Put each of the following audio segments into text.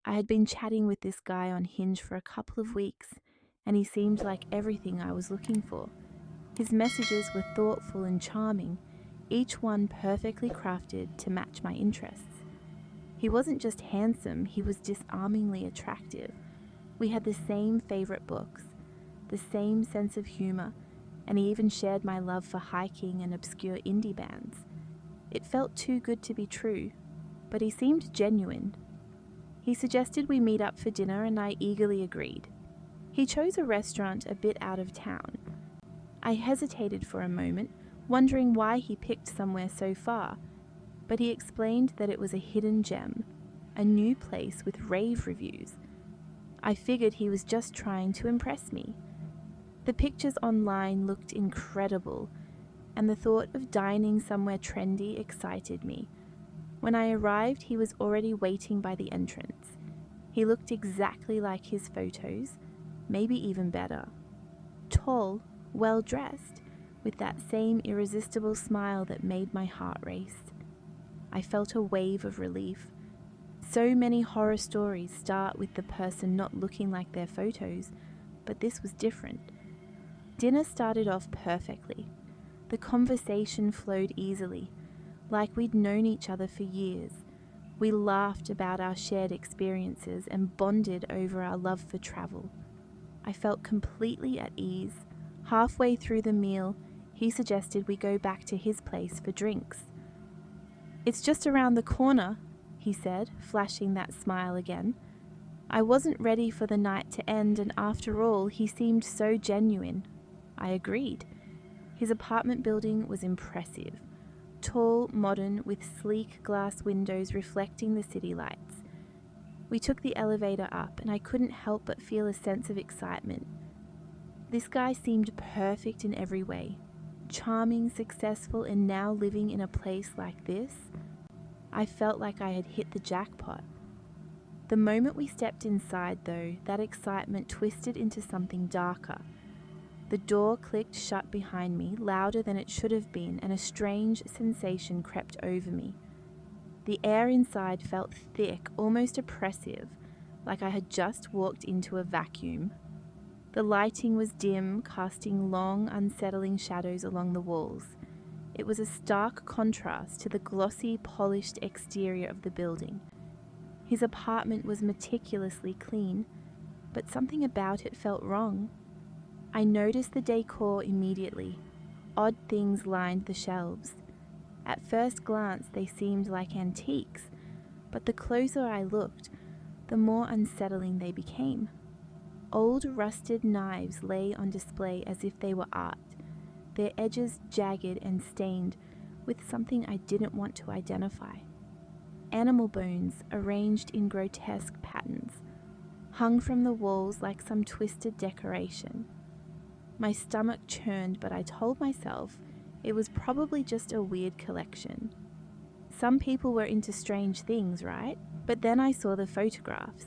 I had been chatting with this guy on Hinge for a couple of weeks, and he seemed like everything I was looking for. His messages were thoughtful and charming, each one perfectly crafted to match my interests. He wasn't just handsome, he was disarmingly attractive. We had the same favourite books, the same sense of humour, and he even shared my love for hiking and obscure indie bands. It felt too good to be true, but he seemed genuine. He suggested we meet up for dinner and I eagerly agreed. He chose a restaurant a bit out of town. I hesitated for a moment, wondering why he picked somewhere so far, but he explained that it was a hidden gem, a new place with rave reviews. I figured he was just trying to impress me. The pictures online looked incredible, and the thought of dining somewhere trendy excited me. When I arrived, he was already waiting by the entrance. He looked exactly like his photos, maybe even better. Tall, well-dressed, with that same irresistible smile that made my heart race. I felt a wave of relief. So many horror stories start with the person not looking like their photos, but this was different. Dinner started off perfectly. The conversation flowed easily, like we'd known each other for years. We laughed about our shared experiences and bonded over our love for travel. I felt completely at ease. Halfway through the meal, he suggested we go back to his place for drinks. "It's just around the corner," he said, flashing that smile again. I wasn't ready for the night to end, and after all, he seemed so genuine. I agreed. His apartment building was impressive. Tall, modern, with sleek glass windows reflecting the city lights. We took the elevator up, and I couldn't help but feel a sense of excitement. This guy seemed perfect in every way. Charming, successful, and now living in a place like this. I felt like I had hit the jackpot. The moment we stepped inside, though, that excitement twisted into something darker. The door clicked shut behind me, louder than it should have been, and a strange sensation crept over me. The air inside felt thick, almost oppressive, like I had just walked into a vacuum. The lighting was dim, casting long, unsettling shadows along the walls. It was a stark contrast to the glossy, polished exterior of the building. His apartment was meticulously clean, but something about it felt wrong. I noticed the decor immediately. Odd things lined the shelves. At first glance, they seemed like antiques, but the closer I looked, the more unsettling they became. Old rusted knives lay on display as if they were art, their edges jagged and stained with something I didn't want to identify. Animal bones arranged in grotesque patterns, hung from the walls like some twisted decoration. My stomach churned, but I told myself it was probably just a weird collection. Some people were into strange things, right? But then I saw the photographs.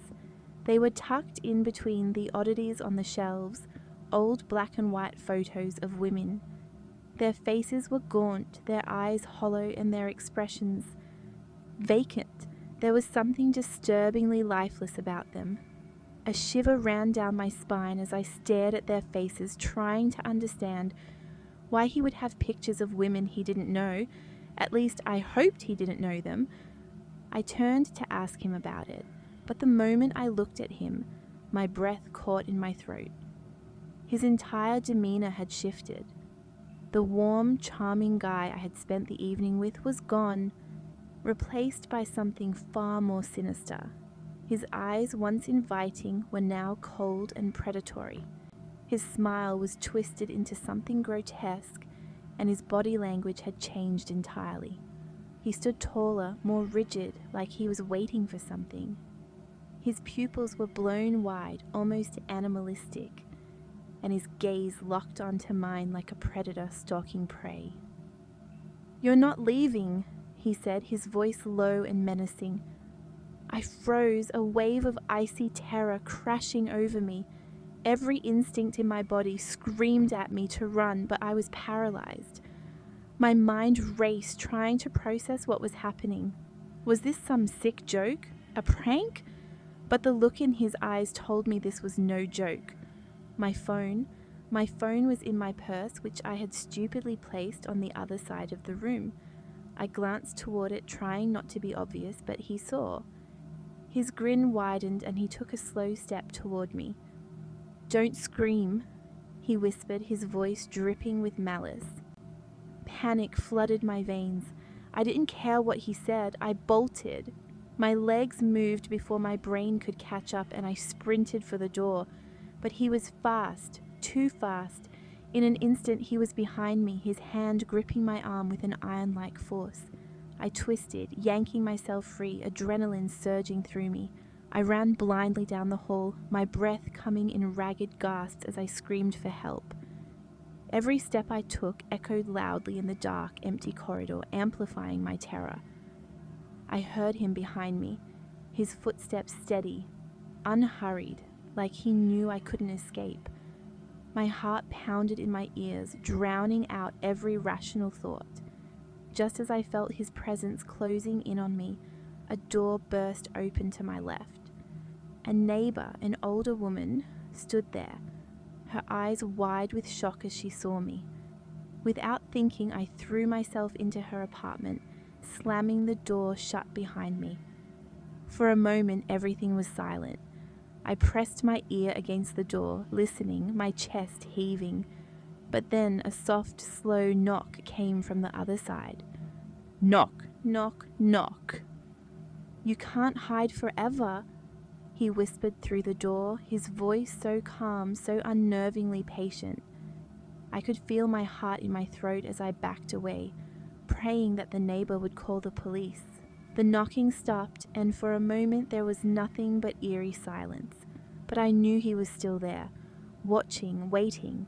They were tucked in between the oddities on the shelves, old black and white photos of women. Their faces were gaunt, their eyes hollow, and their expressions vacant. There was something disturbingly lifeless about them. A shiver ran down my spine as I stared at their faces, trying to understand why he would have pictures of women he didn't know. At least I hoped he didn't know them. I turned to ask him about it, but the moment I looked at him, my breath caught in my throat. His entire demeanor had shifted. The warm, charming guy I had spent the evening with was gone, replaced by something far more sinister. His eyes, once inviting, were now cold and predatory. His smile was twisted into something grotesque, and his body language had changed entirely. He stood taller, more rigid, like he was waiting for something. His pupils were blown wide, almost animalistic, and his gaze locked onto mine like a predator stalking prey. "You're not leaving," he said, his voice low and menacing. I froze, a wave of icy terror crashing over me. Every instinct in my body screamed at me to run, but I was paralyzed. My mind raced, trying to process what was happening. Was this some sick joke? A prank? but the look in his eyes told me this was no joke. My phone was in my purse, which I had stupidly placed on the other side of the room. I glanced toward it, trying not to be obvious, but he saw. His grin widened and he took a slow step toward me. "Don't scream," he whispered, his voice dripping with malice. Panic flooded my veins. I didn't care what he said. I bolted. My legs moved before my brain could catch up, and I sprinted for the door. But he was fast, too fast. In an instant, he was behind me, his hand gripping my arm with an iron-like force. I twisted, yanking myself free, adrenaline surging through me. I ran blindly down the hall, my breath coming in ragged gasps as I screamed for help. Every step I took echoed loudly in the dark, empty corridor, amplifying my terror. I heard him behind me, his footsteps steady, unhurried, like he knew I couldn't escape. My heart pounded in my ears, drowning out every rational thought. Just as I felt his presence closing in on me, a door burst open to my left. A neighbor, an older woman, stood there, her eyes wide with shock as she saw me. Without thinking, I threw myself into her apartment, slamming the door shut behind me. For a moment, everything was silent. I pressed my ear against the door, listening, my chest heaving. But then a soft, slow knock came from the other side. "Knock, knock, knock." "You can't hide forever," he whispered through the door, his voice so calm, so unnervingly patient. I could feel my heart in my throat as I backed away, praying that the neighbor would call the police. The knocking stopped, and for a moment there was nothing but eerie silence. But I knew he was still there, watching, waiting.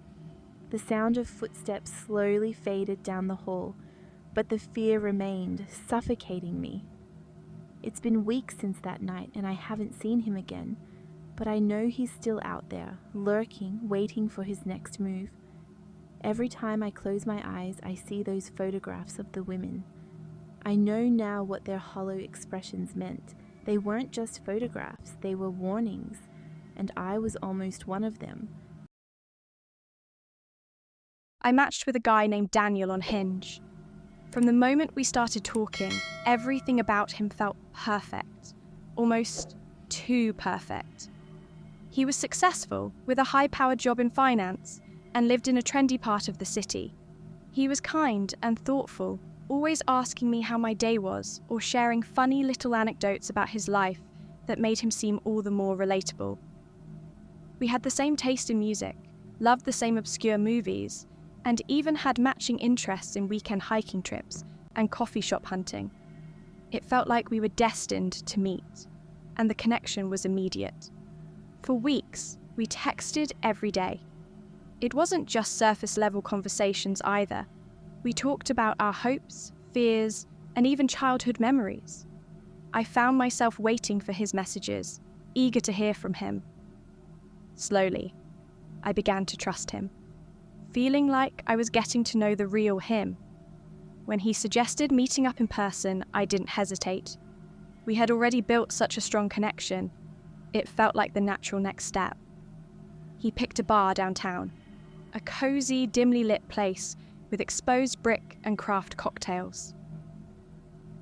The sound of footsteps slowly faded down the hall, but the fear remained, suffocating me. It's been weeks since that night, and I haven't seen him again, but I know he's still out there, lurking, waiting for his next move. Every time I close my eyes, I see those photographs of the women. I know now what their hollow expressions meant. They weren't just photographs, they were warnings, and I was almost one of them. I matched with a guy named Daniel on Hinge. From the moment we started talking, everything about him felt perfect, almost too perfect. He was successful, with a high-powered job in finance, and lived in a trendy part of the city. He was kind and thoughtful, always asking me how my day was, or sharing funny little anecdotes about his life that made him seem all the more relatable. We had the same taste in music, loved the same obscure movies, and even had matching interests in weekend hiking trips and coffee shop hunting. It felt like we were destined to meet, and the connection was immediate. For weeks, we texted every day. It wasn't just surface-level conversations either. We talked about our hopes, fears, and even childhood memories. I found myself waiting for his messages, eager to hear from him. Slowly, I began to trust him, feeling like I was getting to know the real him. When he suggested meeting up in person, I didn't hesitate. We had already built such a strong connection. It felt like the natural next step. He picked a bar downtown, a cozy, dimly lit place with exposed brick and craft cocktails.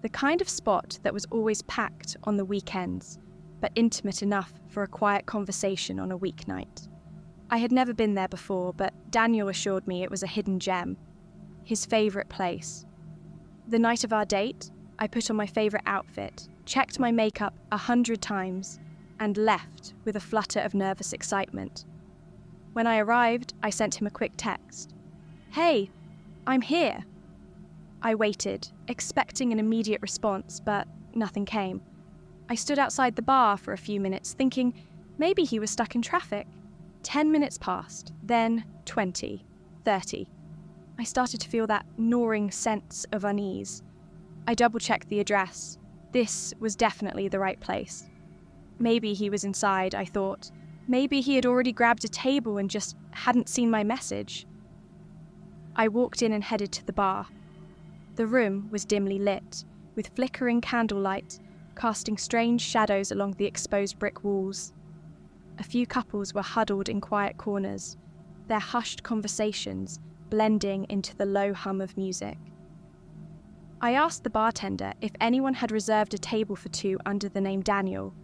The kind of spot that was always packed on the weekends, but intimate enough for a quiet conversation on a weeknight. I had never been there before, but Daniel assured me it was a hidden gem, his favourite place. The night of our date, I put on my favourite outfit, checked my makeup 100 times, and left with a flutter of nervous excitement. When I arrived, I sent him a quick text. "Hey, I'm here." I waited, expecting an immediate response, but nothing came. I stood outside the bar for a few minutes, thinking maybe he was stuck in traffic. 10 minutes passed, then 20, 30. I started to feel that gnawing sense of unease. I double-checked the address. This was definitely the right place. Maybe he was inside, I thought. Maybe he had already grabbed a table and just hadn't seen my message. I walked in and headed to the bar. The room was dimly lit, with flickering candlelight, casting strange shadows along the exposed brick walls. A few couples were huddled in quiet corners, their hushed conversations blending into the low hum of music. I asked the bartender if anyone had reserved a table for two under the name Daniel.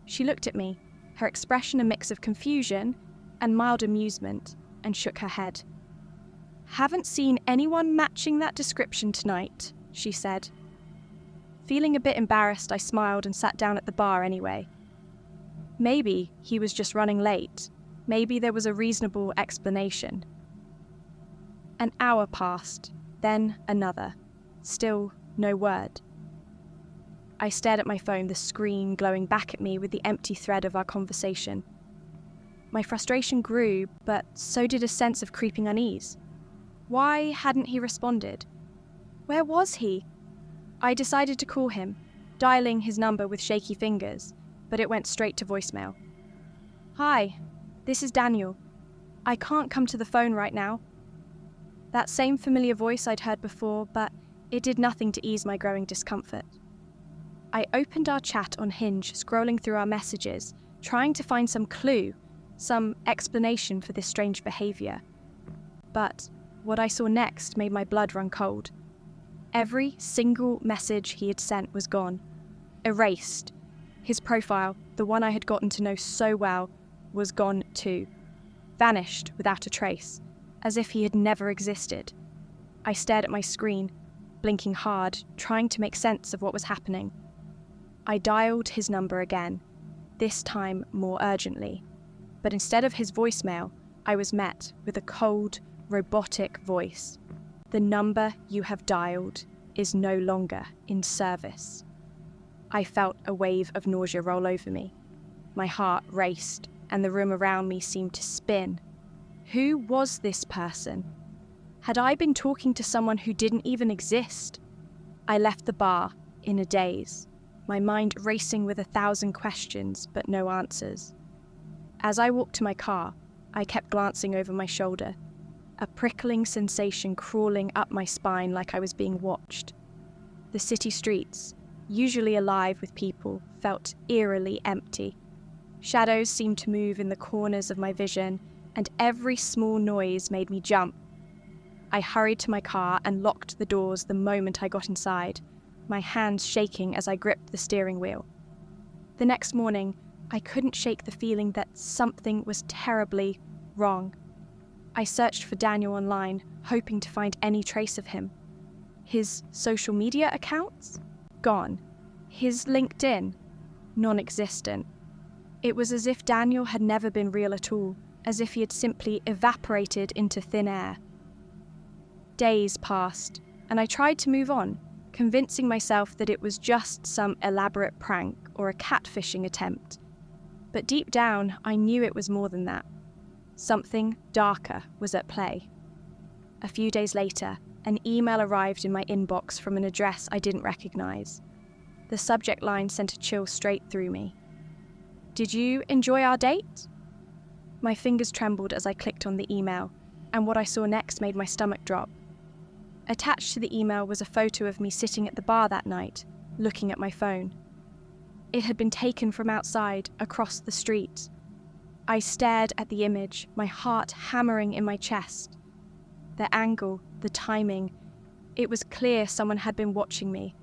She looked at me, her expression a mix of confusion and mild amusement, and shook her head. "Haven't seen anyone matching that description tonight," she said. Feeling a bit embarrassed, I smiled and sat down at the bar anyway. Maybe he was just running late. Maybe there was a reasonable explanation. An hour passed, then another. Still no word. I stared at my phone, the screen glowing back at me with the empty thread of our conversation. My frustration grew, but so did a sense of creeping unease. Why hadn't he responded? Where was he? I decided to call him, dialing his number with shaky fingers, but it went straight to voicemail. "Hi, this is Daniel. I can't come to the phone right now." That same familiar voice I'd heard before, but it did nothing to ease my growing discomfort. I opened our chat on Hinge, scrolling through our messages, trying to find some clue, some explanation for this strange behaviour. But what I saw next made my blood run cold. Every single message he had sent was gone, erased. His profile, the one I had gotten to know so well, was gone too, vanished without a trace, as if he had never existed. I stared at my screen, blinking hard, trying to make sense of what was happening. I dialed his number again, this time more urgently, but instead of his voicemail, I was met with a cold, robotic voice. "The number you have dialed is no longer in service." I felt a wave of nausea roll over me. My heart raced, and the room around me seemed to spin. Who was this person? Had I been talking to someone who didn't even exist? I left the bar in a daze, my mind racing with 1,000 questions but no answers. As I walked to my car, I kept glancing over my shoulder, a prickling sensation crawling up my spine like I was being watched. The city streets, usually alive with people, felt eerily empty. Shadows seemed to move in the corners of my vision, and every small noise made me jump. I hurried to my car and locked the doors the moment I got inside, my hands shaking as I gripped the steering wheel. The next morning, I couldn't shake the feeling that something was terribly wrong. I searched for Daniel online, hoping to find any trace of him. His social media accounts? Gone. His LinkedIn? Non-existent. It was as if Daniel had never been real at all, as if he had simply evaporated into thin air. Days passed, and I tried to move on, convincing myself that it was just some elaborate prank or a catfishing attempt. But deep down, I knew it was more than that. Something darker was at play. A few days later, an email arrived in my inbox from an address I didn't recognize. The subject line sent a chill straight through me. "Did you enjoy our date?" My fingers trembled as I clicked on the email, and what I saw next made my stomach drop. Attached to the email was a photo of me sitting at the bar that night, looking at my phone. It had been taken from outside, across the street. I stared at the image, my heart hammering in my chest. The angle, the timing, it was clear someone had been watching me.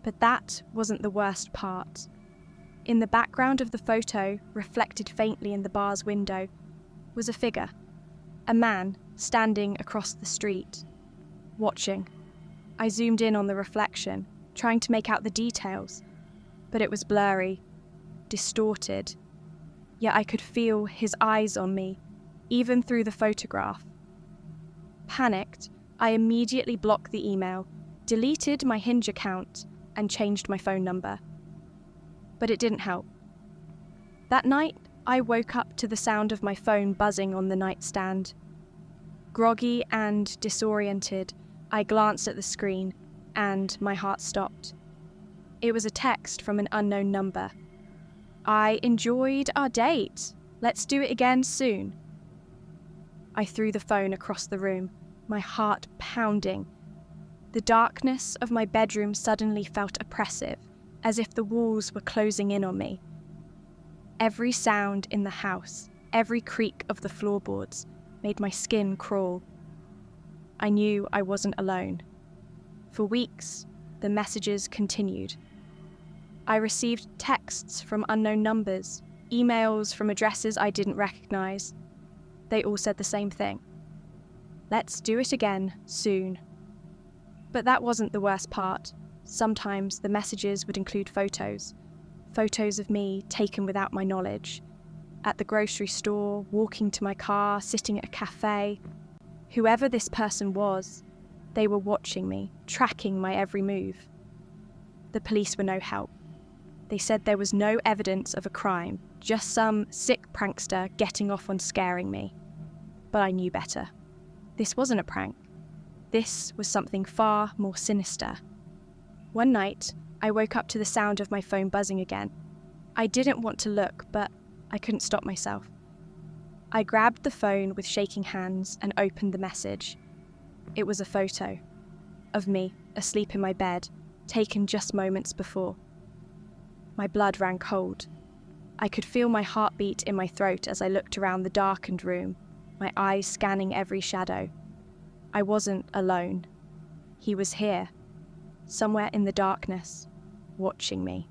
But that wasn't the worst part. In the background of the photo, reflected faintly in the bar's window, was a figure. A man standing across the street, watching. I zoomed in on the reflection, trying to make out the details, but it was blurry, distorted. Yet I could feel his eyes on me, even through the photograph. Panicked, I immediately blocked the email, deleted my Hinge account, and changed my phone number. But it didn't help. That night, I woke up to the sound of my phone buzzing on the nightstand. Groggy and disoriented, I glanced at the screen, and my heart stopped. It was a text from an unknown number. "I enjoyed our date. Let's do it again soon." I threw the phone across the room, my heart pounding. The darkness of my bedroom suddenly felt oppressive, as if the walls were closing in on me. Every sound in the house, every creak of the floorboards, made my skin crawl. I knew I wasn't alone. For weeks, the messages continued. I received texts from unknown numbers, emails from addresses I didn't recognize. They all said the same thing. Let's do it again soon. But that wasn't the worst part. Sometimes the messages would include photos of me taken without my knowledge. At the grocery store, walking to my car, sitting at a cafe. Whoever this person was, they were watching me, tracking my every move. The police were no help. They said there was no evidence of a crime, just some sick prankster getting off on scaring me. But I knew better. This wasn't a prank. This was something far more sinister. One night, I woke up to the sound of my phone buzzing again. I didn't want to look, but I couldn't stop myself. I grabbed the phone with shaking hands and opened the message. It was a photo of me asleep in my bed, taken just moments before. My blood ran cold. I could feel my heartbeat in my throat as I looked around the darkened room, my eyes scanning every shadow. I wasn't alone. He was here, somewhere in the darkness, watching me.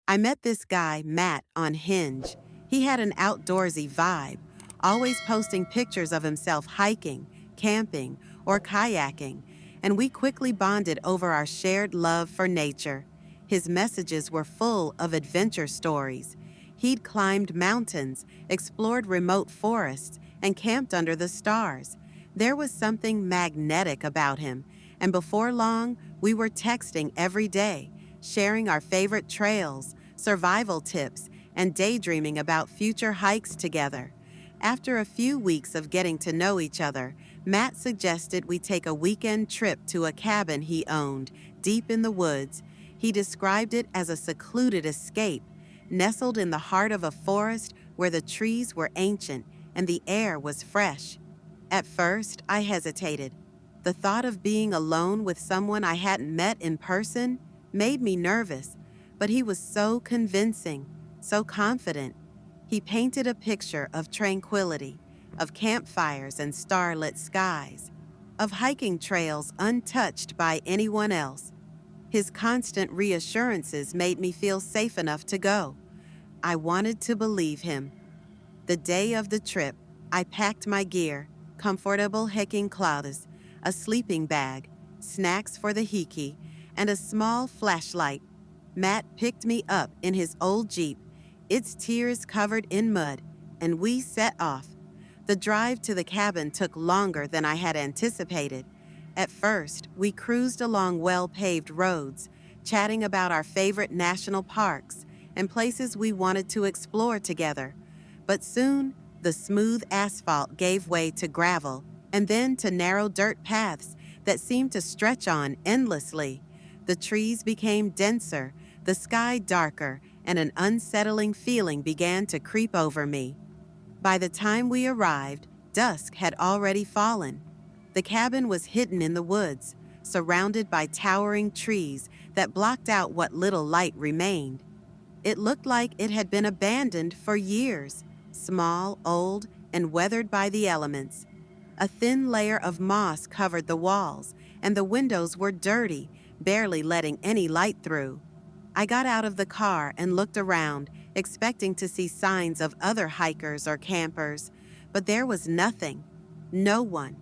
I met this guy, Matt, on Hinge. He had an outdoorsy vibe, always posting pictures of himself hiking, camping, or kayaking, and we quickly bonded over our shared love for nature. His messages were full of adventure stories. He'd climbed mountains, explored remote forests, and camped under the stars. There was something magnetic about him, and before long, we were texting every day, sharing our favorite trails, survival tips, and daydreaming about future hikes together. After a few weeks of getting to know each other, Matt suggested we take a weekend trip to a cabin he owned, deep in the woods. He described it as a secluded escape, nestled in the heart of a forest where the trees were ancient and the air was fresh. At first, I hesitated. The thought of being alone with someone I hadn't met in person made me nervous, but he was so convincing, so confident. He painted a picture of tranquility, of campfires and starlit skies, of hiking trails untouched by anyone else. His constant reassurances made me feel safe enough to go. I wanted to believe him. The day of the trip, I packed my gear, comfortable hiking clothes, a sleeping bag, snacks for the hiki, and a small flashlight. Matt picked me up in his old Jeep, its tiers covered in mud, and we set off. The drive to the cabin took longer than I had anticipated. At first, we cruised along well-paved roads, chatting about our favorite national parks and places we wanted to explore together. But soon, the smooth asphalt gave way to gravel and then to narrow dirt paths that seemed to stretch on endlessly. The trees became denser, the sky darker, and an unsettling feeling began to creep over me. By the time we arrived, dusk had already fallen. The cabin was hidden in the woods, surrounded by towering trees that blocked out what little light remained. It looked like it had been abandoned for years, small, old, and weathered by the elements. A thin layer of moss covered the walls, and the windows were dirty, barely letting any light through. I got out of the car and looked around, expecting to see signs of other hikers or campers, but there was nothing, no one.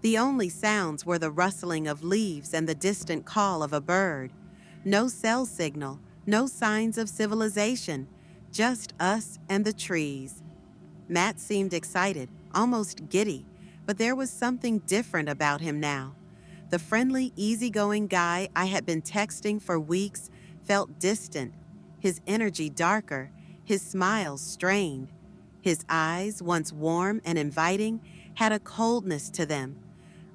The only sounds were the rustling of leaves and the distant call of a bird. No cell signal, no signs of civilization, just us and the trees. Matt seemed excited, almost giddy, but there was something different about him now. The friendly, easygoing guy I had been texting for weeks felt distant, his energy darker, his smile strained. His eyes, once warm and inviting, had a coldness to them.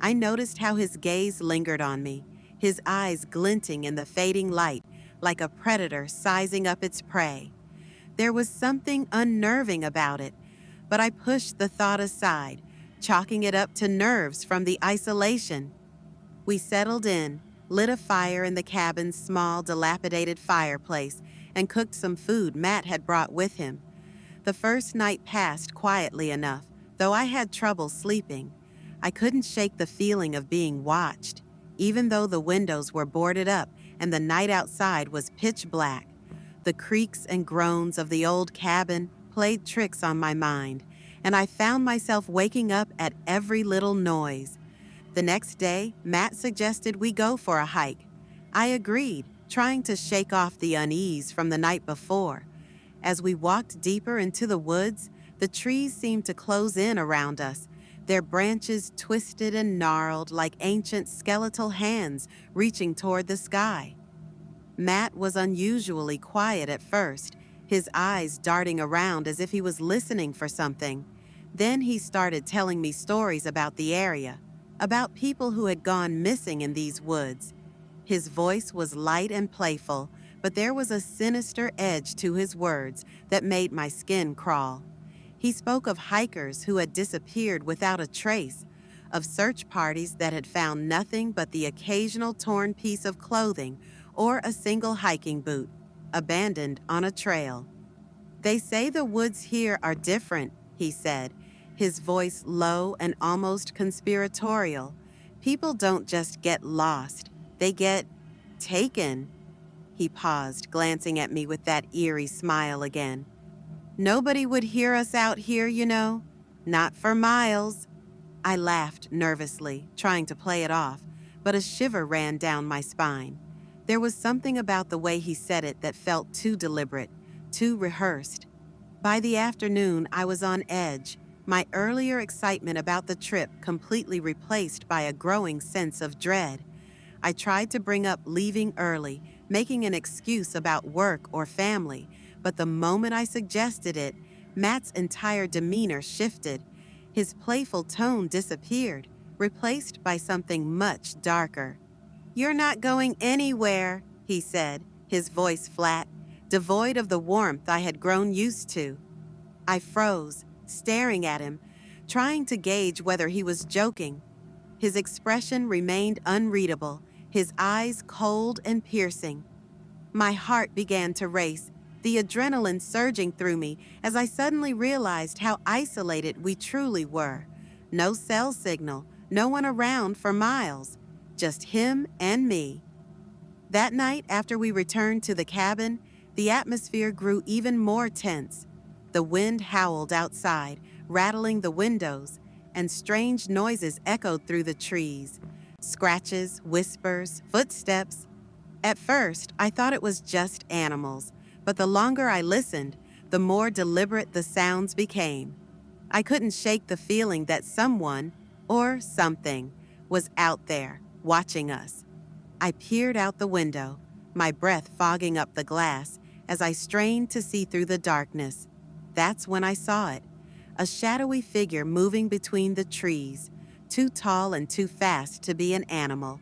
I noticed how his gaze lingered on me, his eyes glinting in the fading light like a predator sizing up its prey. There was something unnerving about it, but I pushed the thought aside, chalking it up to nerves from the isolation. We settled in, lit a fire in the cabin's small, dilapidated fireplace, and cooked some food Matt had brought with him. The first night passed quietly enough, though I had trouble sleeping. I couldn't shake the feeling of being watched, even though the windows were boarded up and the night outside was pitch black. The creaks and groans of the old cabin played tricks on my mind, and I found myself waking up at every little noise. The next day, Matt suggested we go for a hike. I agreed, trying to shake off the unease from the night before. As we walked deeper into the woods, the trees seemed to close in around us, their branches twisted and gnarled like ancient skeletal hands reaching toward the sky. Matt was unusually quiet at first, his eyes darting around as if he was listening for something. Then he started telling me stories about the area, about people who had gone missing in these woods. His voice was light and playful, but there was a sinister edge to his words that made my skin crawl. He spoke of hikers who had disappeared without a trace, of search parties that had found nothing but the occasional torn piece of clothing or a single hiking boot, abandoned on a trail. "They say the woods here are different," he said, his voice low and almost conspiratorial. "People don't just get lost, they get taken." He paused, glancing at me with that eerie smile again. "Nobody would hear us out here, you know. Not for miles." I laughed nervously, trying to play it off, but a shiver ran down my spine. There was something about the way he said it that felt too deliberate, too rehearsed. By the afternoon, I was on edge, my earlier excitement about the trip completely replaced by a growing sense of dread. I tried to bring up leaving early, making an excuse about work or family, but the moment I suggested it, Matt's entire demeanor shifted. His playful tone disappeared, replaced by something much darker. "You're not going anywhere," he said, his voice flat, devoid of the warmth I had grown used to. I froze, staring at him, trying to gauge whether he was joking. His expression remained unreadable, his eyes cold and piercing. My heart began to race, the adrenaline surging through me as I suddenly realized how isolated we truly were. No cell signal, no one around for miles, just him and me. That night, after we returned to the cabin, the atmosphere grew even more tense. The wind howled outside, rattling the windows, and strange noises echoed through the trees. Scratches, whispers, footsteps. At first, I thought it was just animals, but the longer I listened, the more deliberate the sounds became. I couldn't shake the feeling that someone, or something, was out there, watching us. I peered out the window, my breath fogging up the glass as I strained to see through the darkness. That's when I saw it, a shadowy figure moving between the trees, too tall and too fast to be an animal.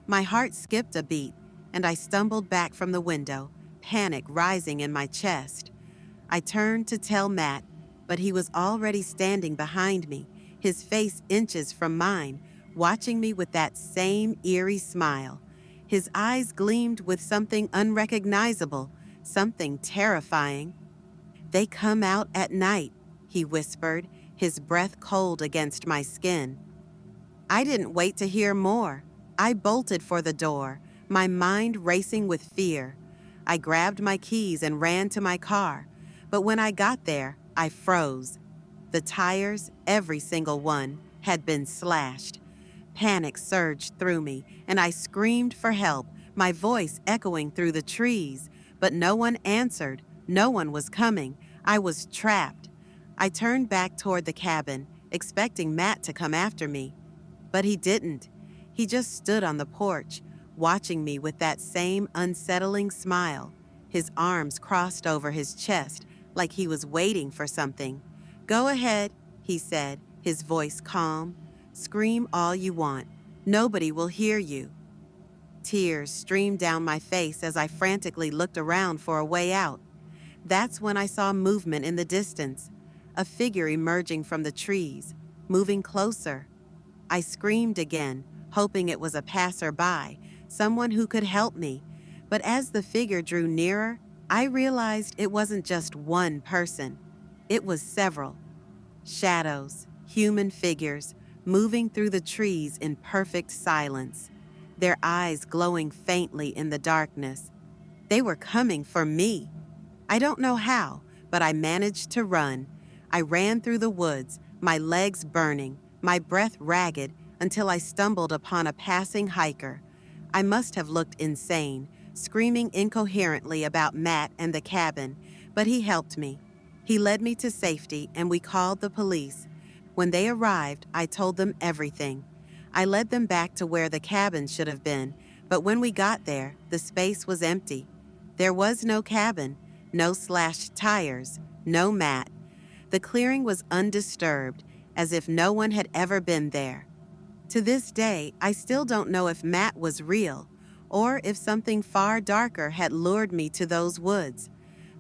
My heart skipped a beat, and I stumbled back from the window, panic rising in my chest. I turned to tell Matt, but he was already standing behind me, his face inches from mine, watching me with that same eerie smile. His eyes gleamed with something unrecognizable, something terrifying. "They come out at night," he whispered, his breath cold against my skin. I didn't wait to hear more. I bolted for the door, my mind racing with fear. I grabbed my keys and ran to my car, but when I got there, I froze. The tires, every single one, had been slashed. Panic surged through me, and I screamed for help, my voice echoing through the trees, but no one answered. No one was coming. I was trapped. I turned back toward the cabin, expecting Matt to come after me. But he didn't. He just stood on the porch, watching me with that same unsettling smile, his arms crossed over his chest like he was waiting for something. "Go ahead," he said, his voice calm. "Scream all you want. Nobody will hear you." Tears streamed down my face as I frantically looked around for a way out. That's when I saw movement in the distance, a figure emerging from the trees, moving closer. I screamed again, hoping it was a passerby, someone who could help me. But as the figure drew nearer, I realized it wasn't just one person. It was several. Shadows, human figures, moving through the trees in perfect silence, their eyes glowing faintly in the darkness. They were coming for me. I don't know how, but I managed to run. I ran through the woods, my legs burning, my breath ragged, until I stumbled upon a passing hiker. I must have looked insane, screaming incoherently about Matt and the cabin, but he helped me. He led me to safety, and we called the police. When they arrived, I told them everything. I led them back to where the cabin should have been, but when we got there, the space was empty. There was no cabin, no slashed tires, no Matt. The clearing was undisturbed, as if no one had ever been there. To this day, I still don't know if Matt was real, or if something far darker had lured me to those woods.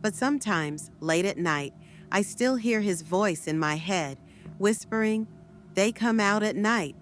But sometimes, late at night, I still hear his voice in my head, whispering, "They come out at night."